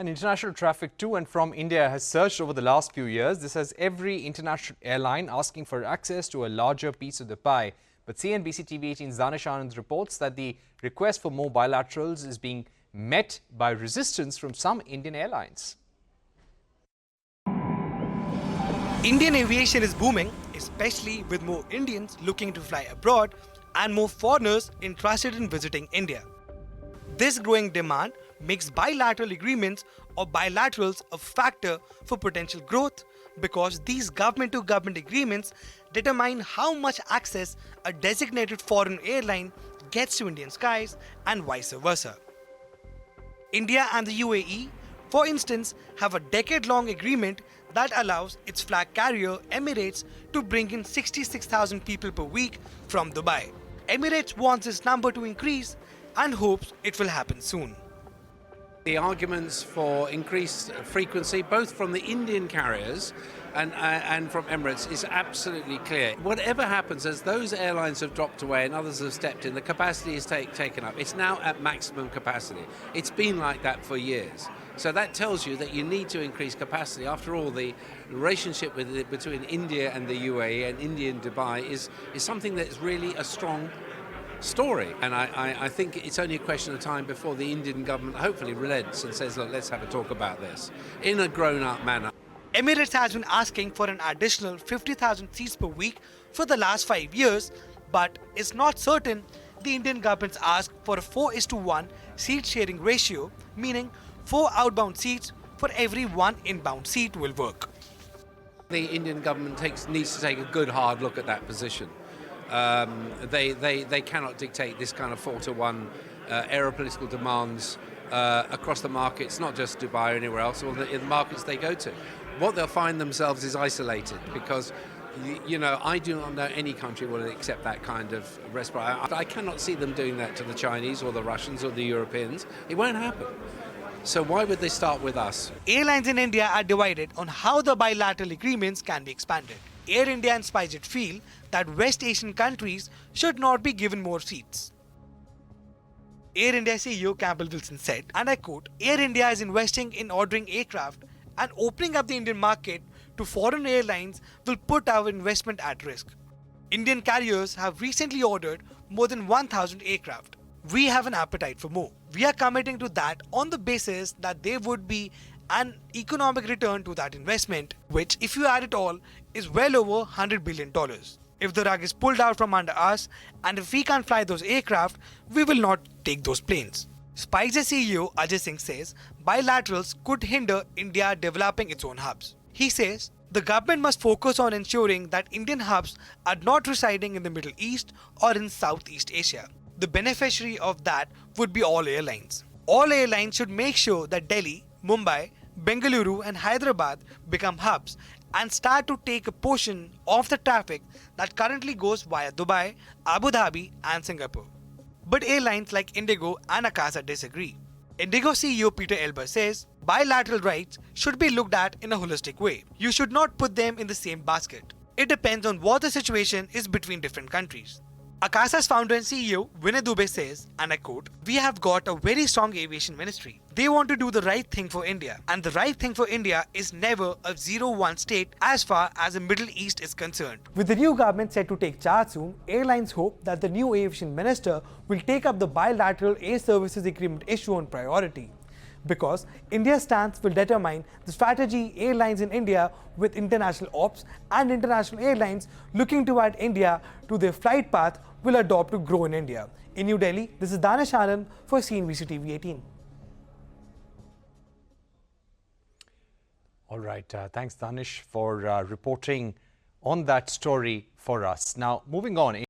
And international traffic to and from India has surged over the last few years. This has every international airline asking for access to a larger piece of the pie. But CNBC-TV18's Daanish Anand reports that the request for more bilaterals is being met by resistance from some Indian airlines. Indian aviation is booming, especially with more Indians looking to fly abroad and more foreigners interested in visiting India. This growing demand makes bilateral agreements or bilaterals a factor for potential growth because these government-to-government agreements determine how much access a designated foreign airline gets to Indian skies and vice versa. India and the UAE, for instance, have a decade-long agreement that allows its flag carrier Emirates to bring in 66,000 people per week from Dubai. Emirates wants this number to increase and hopes it will happen soon. The arguments for increased frequency, both from the Indian carriers and from Emirates, is absolutely clear. Whatever happens, as those airlines have dropped away and others have stepped in, the capacity is taken up. It's now at maximum capacity. It's been like that for years. So that tells you that you need to increase capacity. After all, the relationship between India and the UAE and India and Dubai is something that is really a strong story, and I think it's only a question of time before the Indian government hopefully relents and says, look, let's have a talk about this in a grown-up manner. Emirates has been asking for an additional 50,000 seats per week for the last 5 years, but it's not certain the Indian government's ask for a 4:1 seat sharing ratio, meaning 4 outbound seats for every 1 inbound seat will work. The Indian government needs to take a good hard look at that position. They cannot dictate this kind of 4:1 aeropolitical demands across the markets, not just Dubai or anywhere else, or in the markets they go to. What they'll find themselves is isolated because, you know, I do not know any country will accept that kind of respite. I cannot see them doing that to the Chinese or the Russians or the Europeans. It won't happen. So why would they start with us? Airlines in India are divided on how the bilateral agreements can be expanded. Air India and SpiceJet feel that West Asian countries should not be given more seats. Air India CEO Campbell Wilson said, and I quote, "Air India is investing in ordering aircraft and opening up the Indian market to foreign airlines will put our investment at risk. Indian carriers have recently ordered more than 1,000 aircraft. We have an appetite for more. We are committing to that on the basis that there would be an economic return to that investment, which, if you add it all, is well over $100 billion. If the rug is pulled out from under us and if we can't fly those aircraft, we will not take those planes." SpiceJet CEO Ajay Singh says bilaterals could hinder India developing its own hubs. He says the government must focus on ensuring that Indian hubs are not residing in the Middle East or in Southeast Asia. The beneficiary of that would be all airlines. All airlines should make sure that Delhi, Mumbai, Bengaluru and Hyderabad become hubs and start to take a portion of the traffic that currently goes via Dubai, Abu Dhabi and Singapore. But airlines like Indigo and Akasa disagree. Indigo CEO Peter Elber says bilateral rights should be looked at in a holistic way. You should not put them in the same basket. It depends on what the situation is between different countries. Akasa's founder and CEO Vinay Dubey says, and I quote, "We have got a very strong aviation ministry. They want to do the right thing for India, and the right thing for India is never a 0-1 state as far as the Middle East is concerned." With the new government set to take charge soon, airlines hope that the new aviation minister will take up the bilateral air services agreement issue on priority. Because India's stance will determine the strategy airlines in India with international ops and international airlines looking to add India to their flight path will adopt to grow in India. In New Delhi, this is Daanish Anand for CNBC-TV18. All right, thanks Daanish for reporting on that story for us. Now, moving on.